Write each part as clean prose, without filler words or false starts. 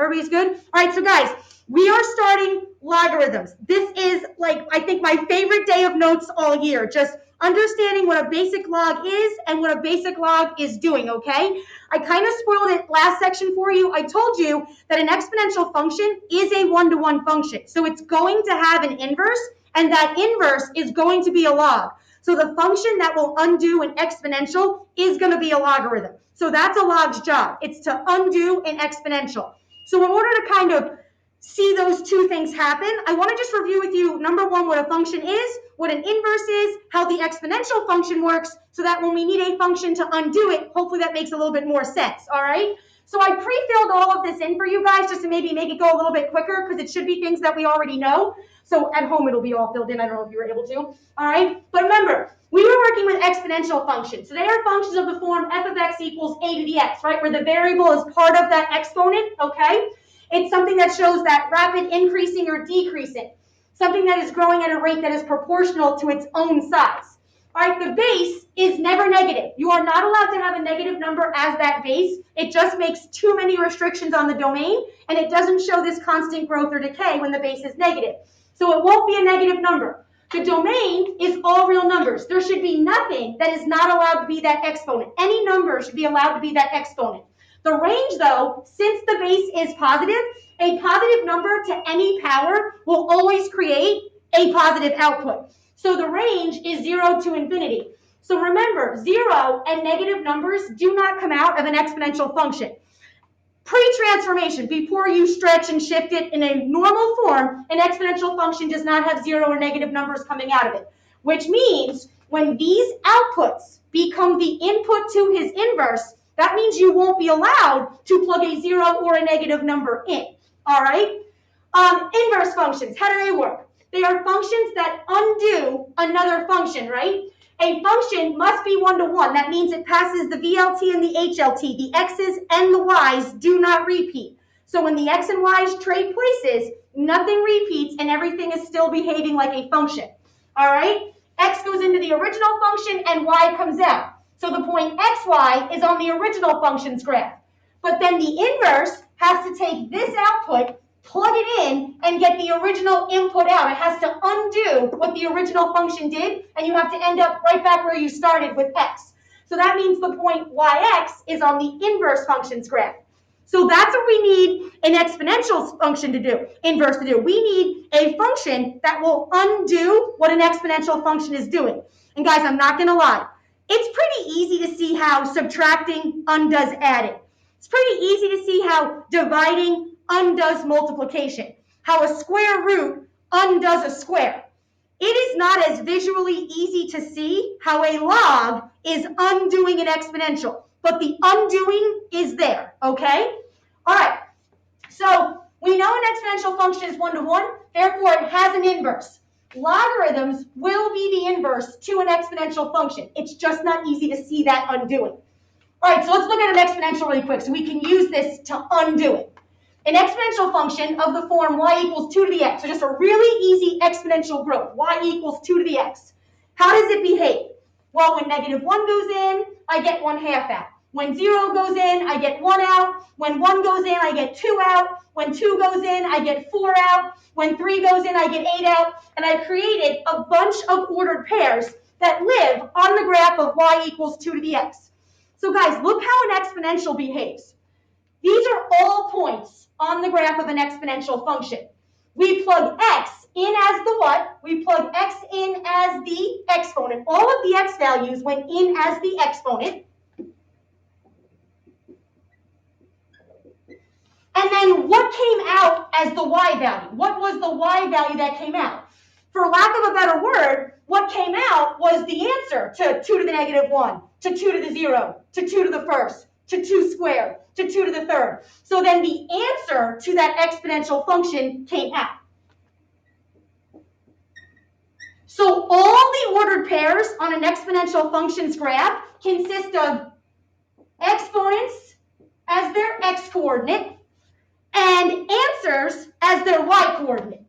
Everybody's good? All right, so guys, we are starting logarithms. This is like, I think, my favorite day of notes all year. Just understanding what a basic log is and what a basic log is doing, okay? I kind of spoiled it last section for you. I told you that an exponential function is a one-to-one function. So it's going to have an inverse, and that inverse is going to be a log. So the function that will undo an exponential is going to be a logarithm. So that's a log's job. It's to undo an exponential. So in order to kind of see those two things happen, I want to just review with you, number one, what a function is, what an inverse is, how the exponential function works, so that when we need a function to undo it, hopefully that makes a little bit more sense, all right? So I pre-filled all of this in for you guys just to maybe make it go a little bit quicker because it should be things that we already know. So at home it'll be all filled in. I don't know if you were able to, all right? But remember, we were working with exponential functions. So they are functions of the form f of x equals a to the x, right? Where the variable is part of that exponent, okay? It's something that shows that rapid increasing or decreasing, something that is growing at a rate that is proportional to its own size. All right, the base is never negative. You are not allowed to have a negative number as that base. It just makes too many restrictions on the domain, and it doesn't show this constant growth or decay when the base is negative. So it won't be a negative number. The domain is all real numbers. There should be nothing that is not allowed to be that exponent. Any number should be allowed to be that exponent. The range, though, since the base is positive, a positive number to any power will always create a positive output. So the range is 0 to infinity. So remember, 0 and negative numbers do not come out of an exponential function. Pre-transformation, before you stretch and shift it in a normal form, an exponential function does not have 0 or negative numbers coming out of it, which means when these outputs become the input to his inverse, that means you won't be allowed to plug a 0 or a negative number in, all right? Inverse functions, how do they work? They are functions that undo another function, right? A function must be one-to-one. That means it passes the VLT and the HLT. The x's and the y's do not repeat. So when the x and y's trade places, nothing repeats and everything is still behaving like a function. All right? X goes into the original function and y comes out. So the point xy is on the original function's graph. But then the inverse has to take this output, plug it in, and get the original input out. It has to undo what the original function did, and you have to end up right back where you started with x. So that means the point yx is on the inverse function's graph. So that's what we need an exponential function to do, inverse to do. We need a function that will undo what an exponential function is doing. And guys, I'm not going to lie. It's pretty easy to see how subtracting undoes adding. It's pretty easy to see how dividing undoes multiplication, how a square root undoes a square. It is not as visually easy to see how a log is undoing an exponential, but the undoing is there, okay? All right, so we know an exponential function is one-to-one, therefore it has an inverse. Logarithms will be the inverse to an exponential function. It's just not easy to see that undoing. All right, so let's look at an exponential really quick so we can use this to undo it. An exponential function of the form y equals 2 to the x, so just a really easy exponential growth, y equals 2 to the x. How does it behave? Well, when negative 1 goes in, I get 1/2 out. When 0 goes in, I get 1 out. When 1 goes in, I get 2 out. When 2 goes in, I get 4 out. When 3 goes in, I get 8 out. And I've created a bunch of ordered pairs that live on the graph of y equals 2 to the x. So guys, look how an exponential behaves. These are all points on the graph of an exponential function. We plug x in as the what? We plug x in as the exponent. All of the x values went in as the exponent. And then what came out as the y value? What was the y value that came out? For lack of a better word, what came out was the answer to 2 to the negative 1, to 2 to the 0, to 2 to the first, to 2 squared, to 2 to the third. So then the answer to that exponential function came out. So all the ordered pairs on an exponential function's graph consist of exponents as their x-coordinate and answers as their y-coordinate.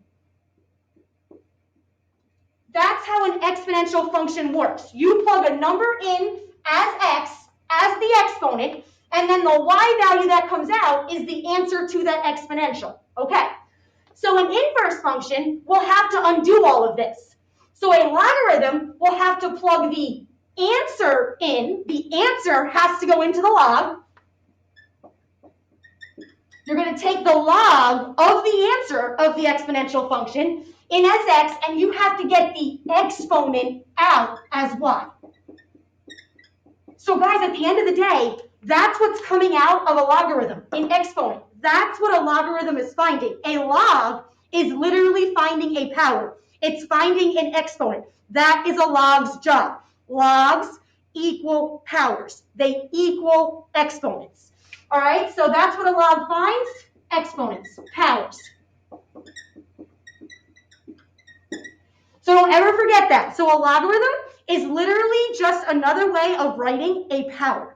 That's how an exponential function works. You plug a number in as x, as the exponent, and then the y value that comes out is the answer to that exponential. Okay, so an inverse function will have to undo all of this. So a logarithm will have to plug the answer in. The answer has to go into the log. You're going to take the log of the answer of the exponential function in as x, and you have to get the exponent out as y. So guys, at the end of the day, that's what's coming out of a logarithm, an exponent. That's what a logarithm is finding. A log is literally finding a power. It's finding an exponent. That is a log's job. Logs equal powers. They equal exponents. All right, so that's what a log finds, exponents, powers. So don't ever forget that. So a logarithm is literally just another way of writing a power.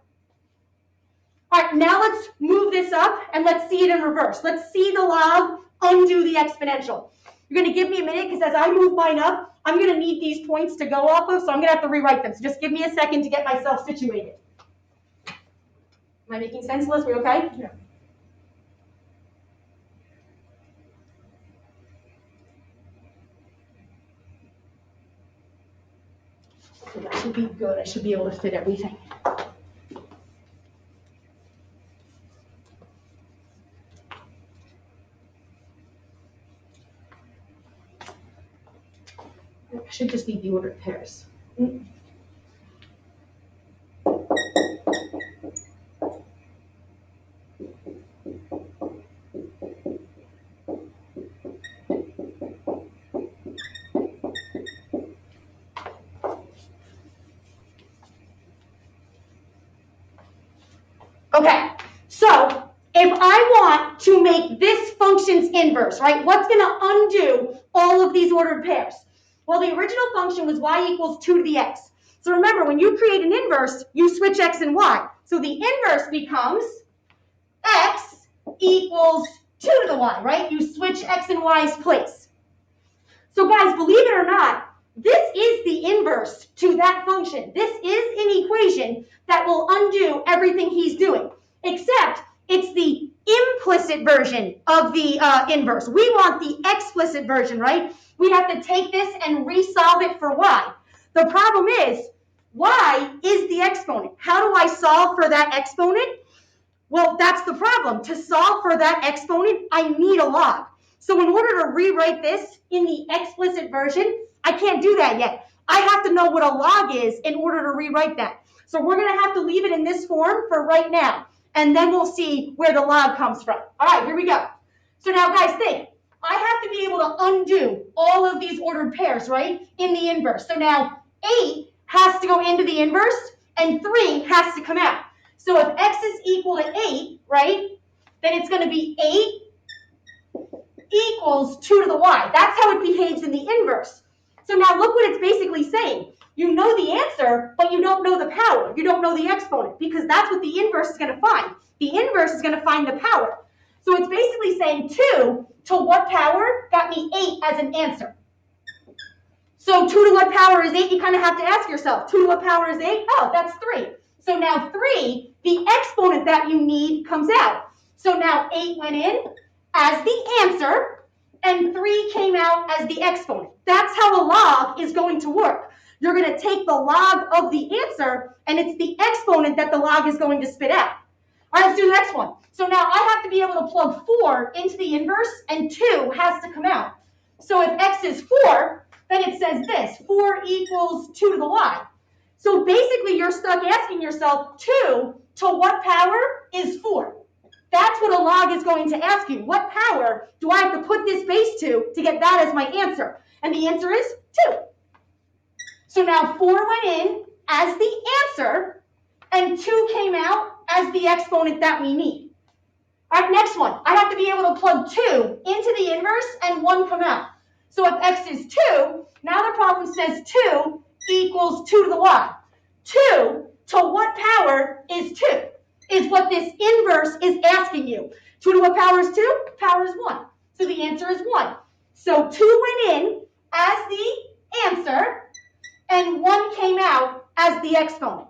All right, now let's move this up and let's see it in reverse. Let's see the log undo the exponential. You're going to give me a minute because as I move mine up, I'm going to need these points to go off of, so I'm going to have to rewrite them. So just give me a second to get myself situated. Am I making sense, Liz? We okay? Yeah. Okay, that should be good. I should be able to fit everything. It should just be the ordered pairs. Okay, so if I want to make this function's inverse, right, what's going to undo all of these ordered pairs? Well, the original function was y equals 2 to the x. So remember, when you create an inverse, you switch x and y. So the inverse becomes x equals 2 to the y, right? You switch x and y's place. So guys, believe it or not, this is the inverse to that function. This is an equation that will undo everything he's doing, except it's the implicit version of the inverse. We want the explicit version, right? We have to take this and resolve it for y. The problem is, y is the exponent. How do I solve for that exponent? Well, that's the problem. To solve for that exponent, I need a log. So in order to rewrite this in the explicit version, I can't do that yet. I have to know what a log is in order to rewrite that. So we're going to have to leave it in this form for right now, and then we'll see where the log comes from. All right, here we go. So now, guys, think. I have to be able to undo all of these ordered pairs, right, in the inverse. So now 8 has to go into the inverse, and 3 has to come out. So if x is equal to 8, right, then it's going to be 8 equals 2 to the y. That's how it behaves in the inverse. So now look what it's basically saying. You know the answer, but you don't know the power. You don't know the exponent, because that's what the inverse is going to find. The inverse is going to find the power. So it's basically saying 2 to what power got me 8 as an answer. So 2 to what power is 8? You kind of have to ask yourself, 2 to what power is 8? Oh, that's 3. So now 3, the exponent that you need comes out. So now 8 went in as the answer, and 3 came out as the exponent. That's how a log is going to work. You're going to take the log of the answer, and it's the exponent that the log is going to spit out. All right, let's do the next one. So now I have to be able to plug 4 into the inverse, and 2 has to come out. So if x is 4, then it says this, 4 equals 2 to the y. So basically, you're stuck asking yourself, 2 to what power is 4? That's what a log is going to ask you. What power do I have to put this base to get that as my answer? And the answer is 2. So now 4 went in as the answer, and 2 came out as the exponent that we need. All right, next one. I have to be able to plug 2 into the inverse and 1 come out. So if x is 2, now the problem says 2 equals 2 to the y. 2 to what power is 2? Is what this inverse is asking you. 2 to what power is 2? Power is 1. So the answer is 1. So 2 went in as the answer, and 1 came out as the exponent.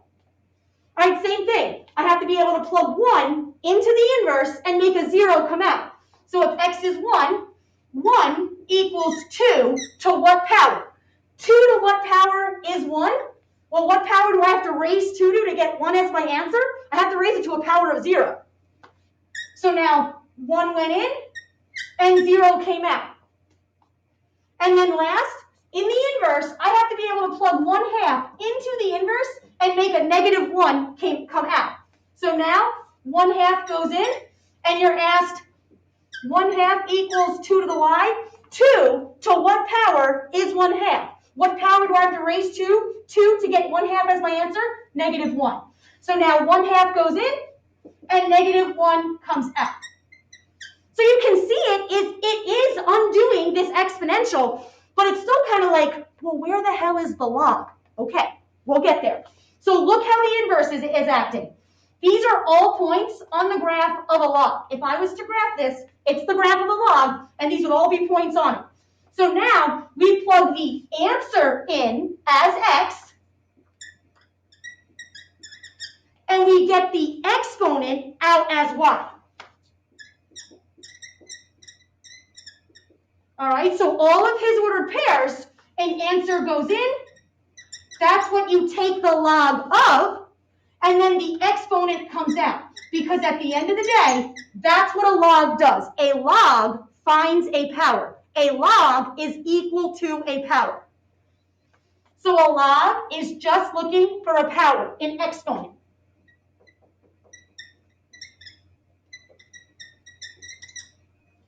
All right, same thing. I have to be able to plug 1 into the inverse and make a 0 come out. So if x is 1, 1 equals 2 to what power? 2 to what power is 1? Well, what power do I have to raise 2 to get 1 as my answer? I have to raise it to a power of 0. So now 1 went in and 0 came out. And then last, in the inverse, I have to be able to plug 1/2 into the inverse and make a -1 come out. So now 1/2 goes in, and you're asked 1/2 equals 2 to the y. 2 to what power is 1/2? What power do I have to raise 2? 2 to get 1/2 as my answer? -1. So now 1/2 goes in, and -1 comes out. So you can see it is undoing this exponential, but it's still kind of like, well, where the hell is the log? Okay, we'll get there. So look how the inverse is acting. These are all points on the graph of a log. If I was to graph this, it's the graph of a log, and these would all be points on it. So now we plug the answer in as x, and we get the exponent out as y. All right, so all of his ordered pairs, an answer goes in. That's what you take the log of, and then the exponent comes out. Because at the end of the day, that's what a log does. A log finds a power. A log is equal to a power. So a log is just looking for a power, an exponent.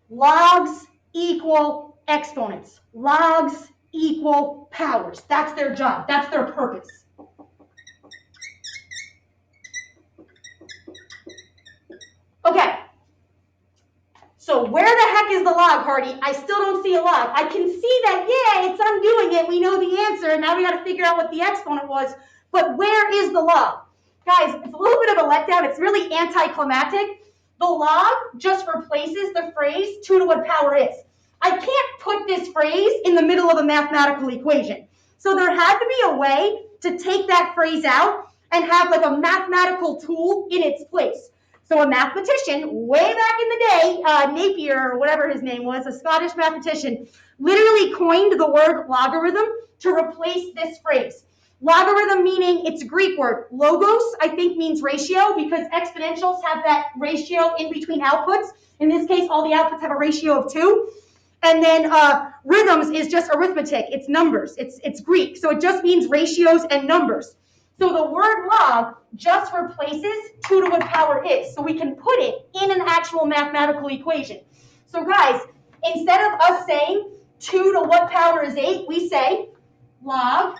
Logs equal exponents. Logs equal powers. That's their job. That's their purpose. Okay. So where the heck is the log, Hardy? I still don't see a log. I can see that, yeah, it's undoing it. We know the answer, and now we got to figure out what the exponent was. But where is the log? Guys, it's a little bit of a letdown. It's really anticlimactic. The log just replaces the phrase 2 to what power is. I can't put this phrase in the middle of a mathematical equation. So there had to be a way to take that phrase out and have like a mathematical tool in its place. So a mathematician, way back in the day, Napier or whatever his name was, a Scottish mathematician, literally coined the word logarithm to replace this phrase. Logarithm meaning, it's a Greek word. Logos, I think, means ratio because exponentials have that ratio in between outputs. In this case, all the outputs have a ratio of 2. And then rhythms is just arithmetic. It's numbers. It's Greek. So it just means ratios and numbers. So the word log just replaces 2 to what power is. So we can put it in an actual mathematical equation. So guys, instead of us saying 2 to what power is 8, we say log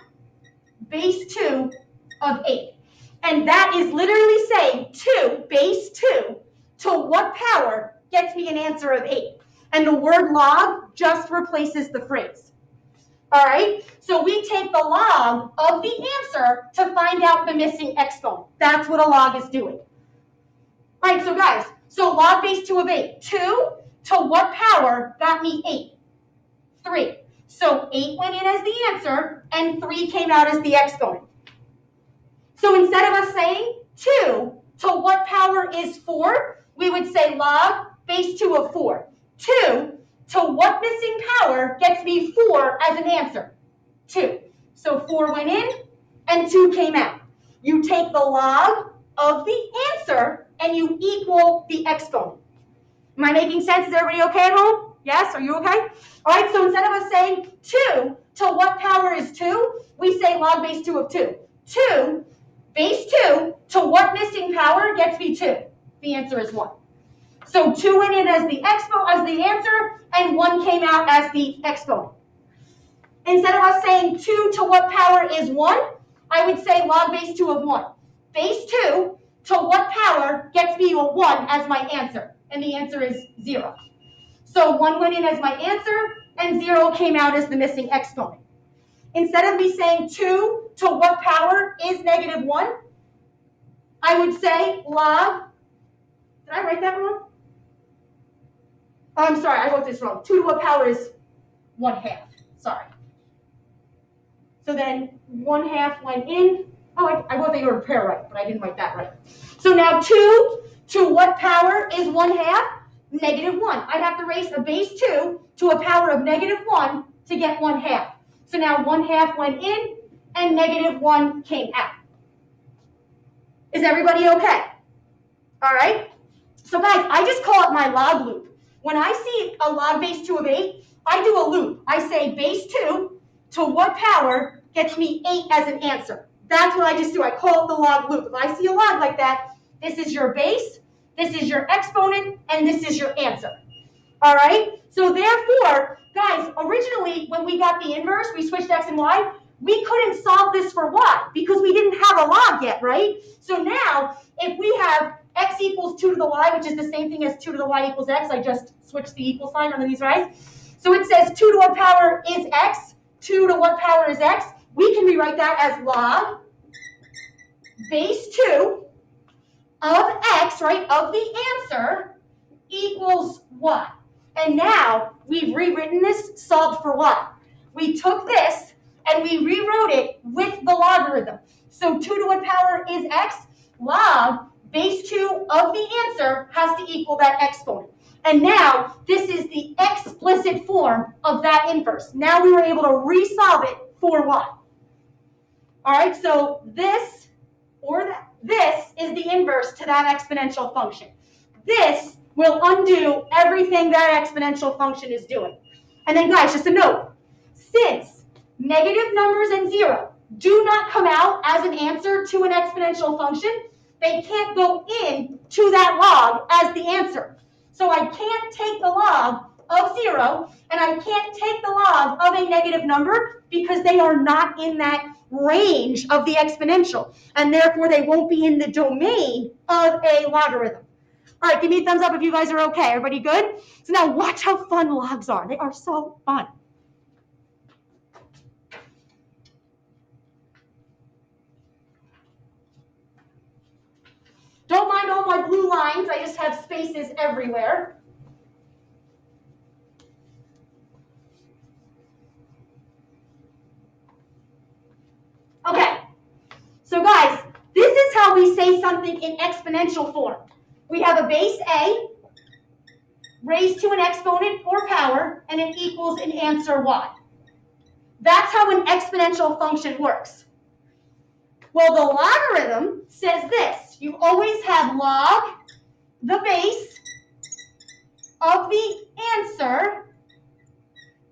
base 2 of 8. And that is literally saying 2 base 2 to what power gets me an answer of 8. And the word log just replaces the phrase. All right, so we take the log of the answer to find out the missing exponent. That's what a log is doing. All right, so guys, so log base 2 of 8. 2 to what power got me 8? 3. So 8 went in as the answer, and 3 came out as the exponent. So instead of us saying 2 to what power is 4, we would say log base 2 of 4. 2 to what missing power gets me 4 as an answer? 2. So 4 went in and 2 came out. You take the log of the answer and you equal the exponent. Am I making sense? Is everybody okay at home? Yes? Are you okay? All right, so instead of us saying 2 to what power is 2, we say log base 2 of 2. 2 base 2 to what missing power gets me 2? The answer is 1. So 2 went in as the answer, and 1 came out as the exponent. Instead of us saying 2 to what power is 1, I would say log base 2 of 1. Base 2 to what power gets me a 1 as my answer? And the answer is 0. So 1 went in as my answer, and 0 came out as the missing exponent. Instead of me saying 2 to what power is -1, I would say log, did I write that wrong? Oh, I'm sorry, I wrote this wrong. 2 to what power is 1/2. Sorry. So then 1/2 went in, Oh, I wrote the order of pair right, but I didn't write that right. So now 2 to what power is 1/2? -1. I'd have to raise a base 2 to a power of -1 to get 1/2. So now 1/2 went in and -1 came out. Is everybody okay? All right. So guys, I just call it my log loop. When I see a log base 2 of 8, I do a loop. I say base 2 to what power gets me 8 as an answer. That's what I just do. I call it the log loop. If I see a log like that, this is your base, this is your exponent, and this is your answer. All right? So therefore, guys, originally when we got the inverse, we switched x and y, we couldn't solve this for y because we didn't have a log yet, right? So now, if we have x equals 2 to the y, which is the same thing as 2 to the y equals x, I just switched the equal sign under these, right? So it says 2 to what power is x, 2 to what power is x. We can rewrite that as log base 2 of x, right, of the answer equals y. And now we've rewritten this, solved for y. We took this and we rewrote it with the logarithm. So 2 to what power is x? Log base 2 of the answer has to equal that exponent. And now this is the explicit form of that inverse. Now we were able to resolve it for y. All right, so this or that, this is the inverse to that exponential function. This will undo everything that exponential function is doing. And then guys, just a note, since negative numbers and 0 do not come out as an answer to an exponential function, they can't go in to that log as the answer. So I can't take the log of 0 and I can't take the log of a negative number because they are not in that range of the exponential, and therefore they won't be in the domain of a logarithm. All right, give me a thumbs up if you guys are okay. Everybody good? So now watch how fun logs are. They are so fun. Don't mind all my blue lines. I just have spaces everywhere. Okay, so guys, this is how we say something in exponential form. We have a base A raised to an exponent or power, and it equals an answer y. That's how an exponential function works. Well, the logarithm says this. You always have log the base of the answer,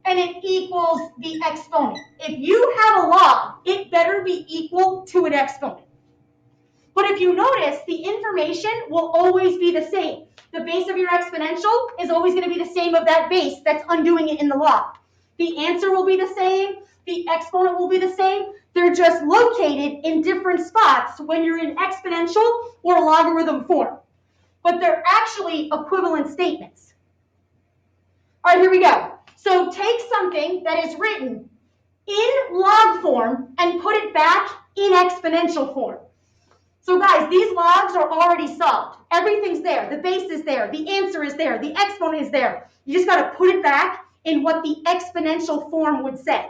and it equals the exponent. If you have a log, it better be equal to an exponent. But if you notice, the information will always be the same. The base of your exponential is always going to be the same of that base that's undoing it in the log. The answer will be the same. The exponent will be the same. They're just located in different spots when you're in exponential or logarithm form. But they're actually equivalent statements. All right, here we go. So take something that is written in log form and put it back in exponential form. So guys, these logs are already solved. Everything's there. The base is there. The answer is there. The exponent is there. You just got to put it back in what the exponential form would say.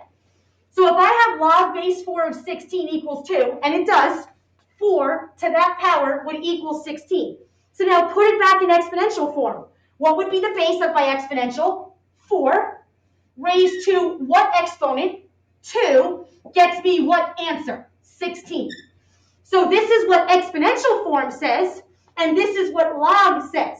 So if I have log base 4 of 16 equals 2, and it does, 4 to that power would equal 16. So now put it back in exponential form. What would be the base of my exponential? 4 raised to what exponent? 2 gets me what answer? 16. So this is what exponential form says, and this is what log says.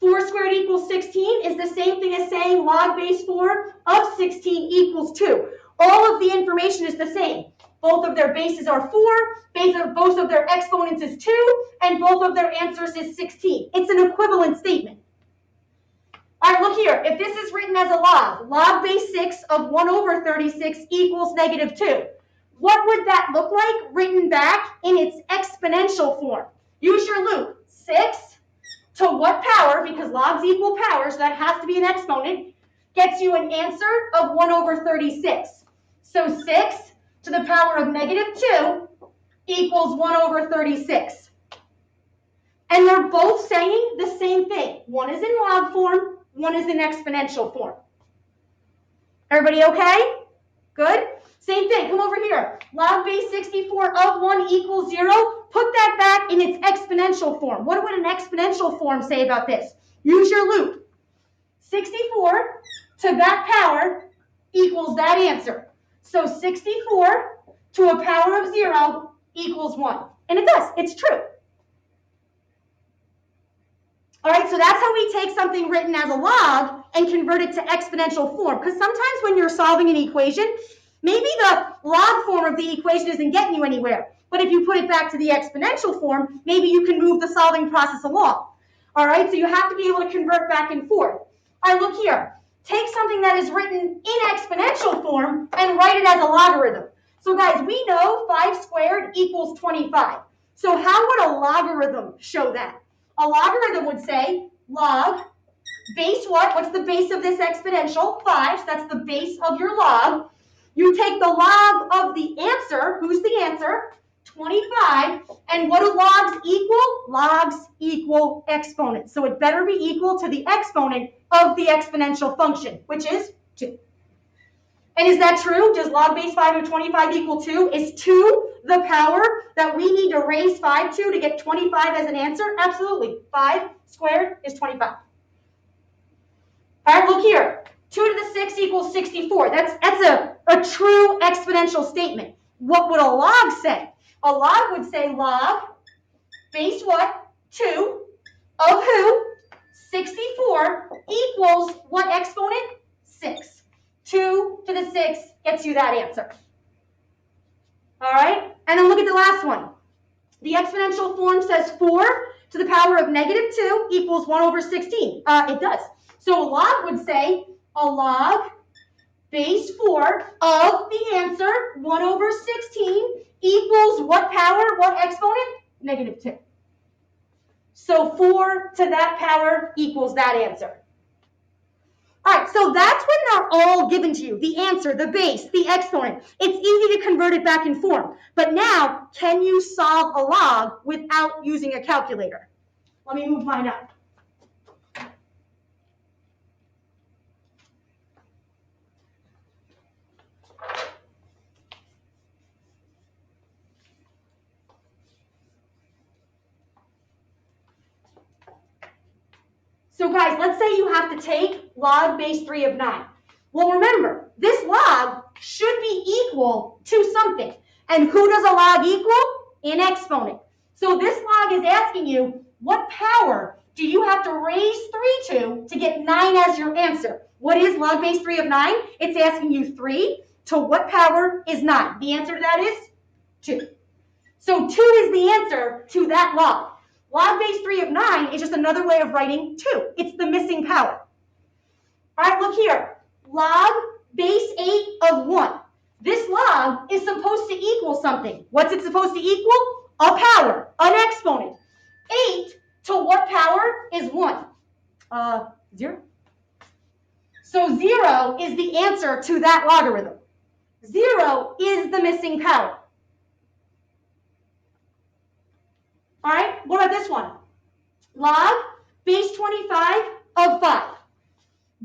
4 squared equals 16 is the same thing as saying log base 4 of 16 equals 2. All of the information is the same. Both of their bases are 4, both of their exponents is 2, and both of their answers is 16. It's an equivalent statement. All right, look here. If this is written as a log base 6 of 1 over 36 equals -2. What would that look like written back in its exponential form? Use your loop. 6 to what power, because logs equal power, so that has to be an exponent, gets you an answer of 1 over 36. So 6 to the power of -2 equals 1 over 36. And they're both saying the same thing. One is in log form, one is in exponential form. Everybody okay? Good? Same thing, come over here. Log base 64 of 1 equals 0. Put that back in its exponential form. What would an exponential form say about this? Use your loop. 64 to that power equals that answer. So 64 to a power of 0 equals 1. And it does, it's true. All right, so that's how we take something written as a log and convert it to exponential form. Because sometimes when you're solving an equation, maybe the log form of the equation isn't getting you anywhere. But if you put it back to the exponential form, maybe you can move the solving process along. All right, so you have to be able to convert back and forth. All right, look here. Take something that is written in exponential form and write it as a logarithm. So guys, we know 5 squared equals 25. So how would a logarithm show that? A logarithm would say log base what? What's the base of this exponential? 5. So that's the base of your log. You take the log of the answer. Who's the answer? 25. And what do logs equal? Logs equal exponents. So it better be equal to the exponent of the exponential function, which is 2. And is that true? Does log base 5 of 25 equal 2? Is 2 the power that we need to raise 5 to get 25 as an answer? Absolutely. 5 squared is 25. All right, look here. 2 to the 6 equals 64. That's a true exponential statement. What would a log say? A log would say log base what? 2 of who? 64 equals what exponent? 6. 2 to the 6 gets you that answer. All right, and then look at the last one. The exponential form says 4 to the power of negative 2 equals 1 over 16. It does. So a log would say a log base 4 of the answer, 1 over 16, equals what power, what exponent? Negative 2. So 4 to that power equals that answer. All right, so that's when they're all given to you, the answer, the base, the exponent. It's easy to convert it back in form. But now, can you solve a log without using a calculator? Let me move mine up. So guys, let's say you have to take log base 3 of 9. Well, remember, this log should be equal to something. And who does a log equal? An exponent. So this log is asking you, what power do you have to raise 3 to get 9 as your answer? What is log base 3 of 9? It's asking you 3 to what power is 9? The answer to that is 2. So 2 is the answer to that log. Log base 3 of 9 is just another way of writing 2. It's the missing power. All right, look here. Log base 8 of 1. This log is supposed to equal something. What's it supposed to equal? A power, an exponent. 8 to what power is 1? 0. So 0 is the answer to that logarithm. 0 is the missing power. All right, what about this one? Log base 25 of 5.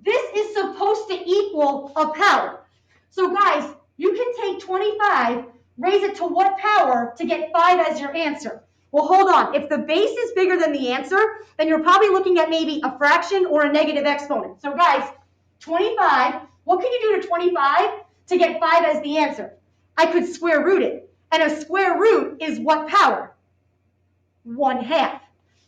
This is supposed to equal a power. So guys, you can take 25, raise it to what power to get 5 as your answer? Well, hold on. If the base is bigger than the answer, then you're probably looking at maybe a fraction or a negative exponent. So guys, 25, what can you do to 25 to get 5 as the answer? I could square root it. And a square root is what power? 1/2.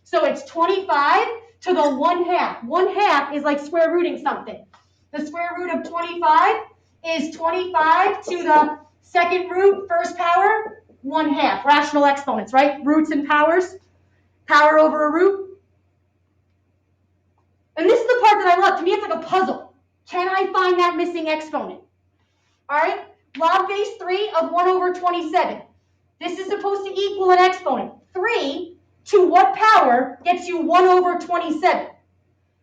So it's 25 to the 1/2. 1/2 is like square rooting something. The square root of 25 is 25 to the second root, first power, 1/2. Rational exponents, right? Roots and powers. Power over a root. And this is the part that I love. To me, it's like a puzzle. Can I find that missing exponent? All right? Log base 3 of 1 over 27. This is supposed to equal an exponent. 3 to what power gets you 1 over 27?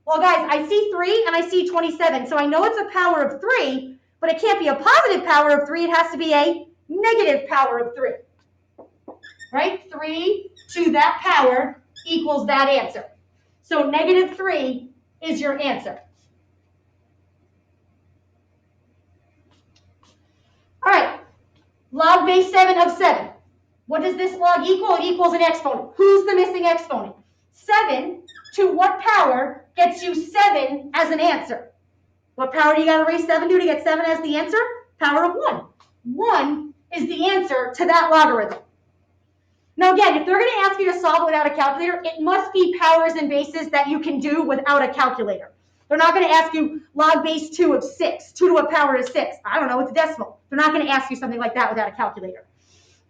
Well, guys, I see 3 and I see 27. So I know it's a power of 3, but it can't be a positive power of 3. It has to be a negative power of 3. Right? 3 to that power equals that answer. So negative 3 is your answer. All right. Log base 7 of 7. What does this log equal? It equals an exponent. Who's the missing exponent? 7 to what power gets you 7 as an answer? What power do you got to raise 7 to get 7 as the answer? Power of 1. 1 is the answer to that logarithm. Now again, if they're going to ask you to solve it without a calculator, it must be powers and bases that you can do without a calculator. They're not going to ask you log base 2 of 6, 2 to a power is 6. I don't know, it's a decimal. They're not going to ask you something like that without a calculator.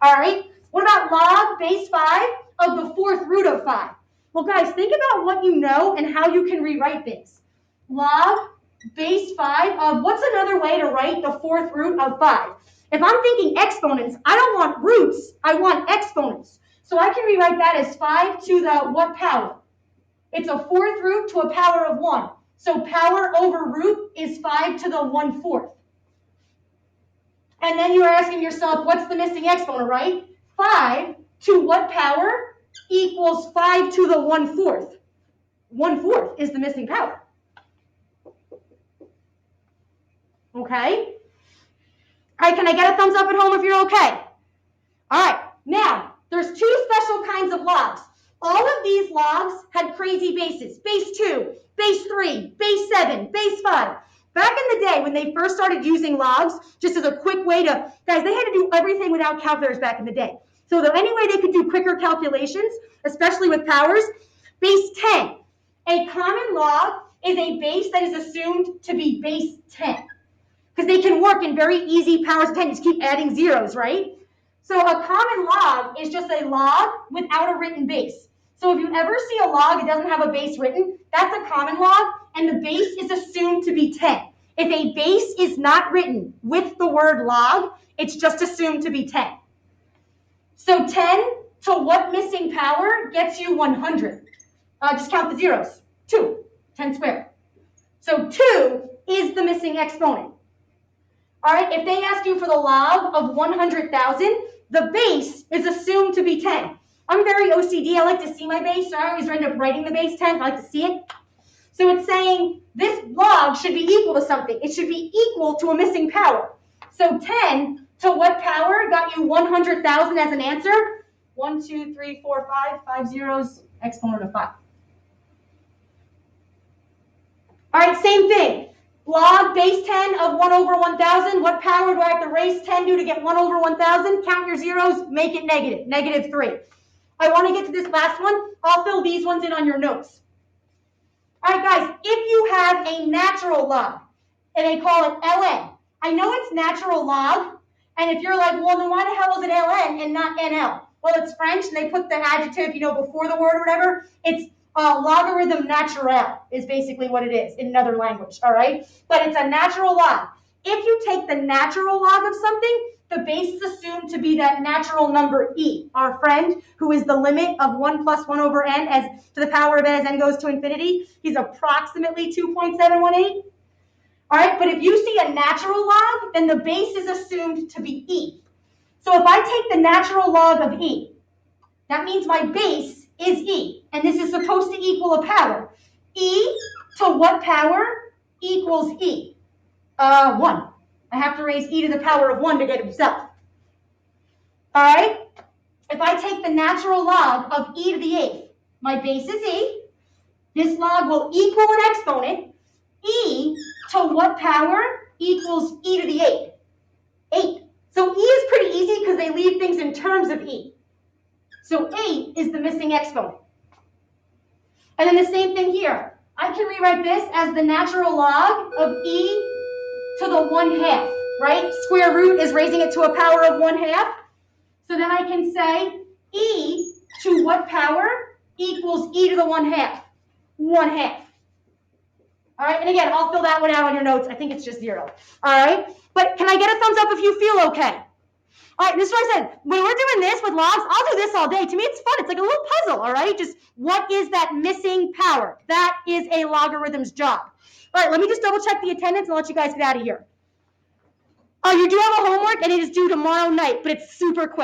All right, what about log base 5 of the 4th root of 5? Well, guys, think about what you know and how you can rewrite things. Log base 5 of, what's another way to write the 4th root of 5? If I'm thinking exponents, I don't want roots, I want exponents. So I can rewrite that as 5 to the what power? It's a 4th root to a power of 1. So power over root is 5 to the 1/4. And then you are asking yourself, what's the missing exponent, right? 5 to what power equals 5 to the 1/4? 1/4 is the missing power. Okay? All right, can I get a thumbs up at home if you're okay? All right, now, there's 2 special kinds of logs. All of these logs had crazy bases. Base 2, base 3, base 7, base 5. Back in the day when they first started using logs, just as a quick way to, guys, they had to do everything without calculators back in the day. So the only way they could do quicker calculations, especially with powers, base 10. A common log is a base that is assumed to be base 10. Because they can work in very easy powers of 10. You just keep adding zeros, right? So a common log is just a log without a written base. So if you ever see a log, it doesn't have a base written, that's a common log, and the base is assumed to be 10. If a base is not written with the word log, it's just assumed to be 10. So 10 to what missing power gets you 100? Just count the zeros. 2, 10 squared. So 2 is the missing exponent. All right, if they ask you for the log of 100,000, the base is assumed to be 10. I'm very OCD. I like to see my base, so I always end up writing the base 10. I like to see it. So it's saying this log should be equal to something. It should be equal to a missing power. So 10 to what power got you 100,000 as an answer? 1, 2, 3, 4, 5, 5 zeros, exponent of 5. All right, same thing. Log base 10 of 1 over 1,000. What power do I have to raise 10 to get 1 over 1,000? Count your zeros, make it negative, negative 3. I want to get to this last one. I'll fill these ones in on your notes. All right, guys, if you have a natural log, and they call it ln, I know it's natural log, and if you're like, well, then why the hell is it ln and not nl? Well, it's French, and they put the adjective, before the word or whatever. It's logarithm naturel is basically what it is in another language, all right? But it's a natural log. If you take the natural log of something, the base is assumed to be that natural number e, our friend, who is the limit of 1 plus 1 over n as to the power of n as n goes to infinity. He's approximately 2.718. All right, but if you see a natural log, then the base is assumed to be e. So if I take the natural log of e, that means my base is e, and this is supposed to equal a power. E to what power equals e? 1. I have to raise e to the power of 1 to get itself. All right? If I take the natural log of e to the 8th, my base is e. This log will equal an exponent. E to what power equals e to the 8th? 8. So e is pretty easy because they leave things in terms of e. So 8 is the missing exponent. And then the same thing here. I can rewrite this as the natural log of e to the 1/2, right? Square root is raising it to a power of 1/2. So then I can say e to what power equals e to the 1/2? 1/2. All right, and again, I'll fill that one out on your notes. I think it's just 0. All right, but can I get a thumbs up if you feel okay? All right, this is what I said. When we're doing this with logs, I'll do this all day. To me, it's fun. It's like a little puzzle, all right? Just what is that missing power? That is a logarithm's job. All right, let me just double check the attendance and let you guys get out of here. Oh, you do have a homework, and it is due tomorrow night, but it's super quick.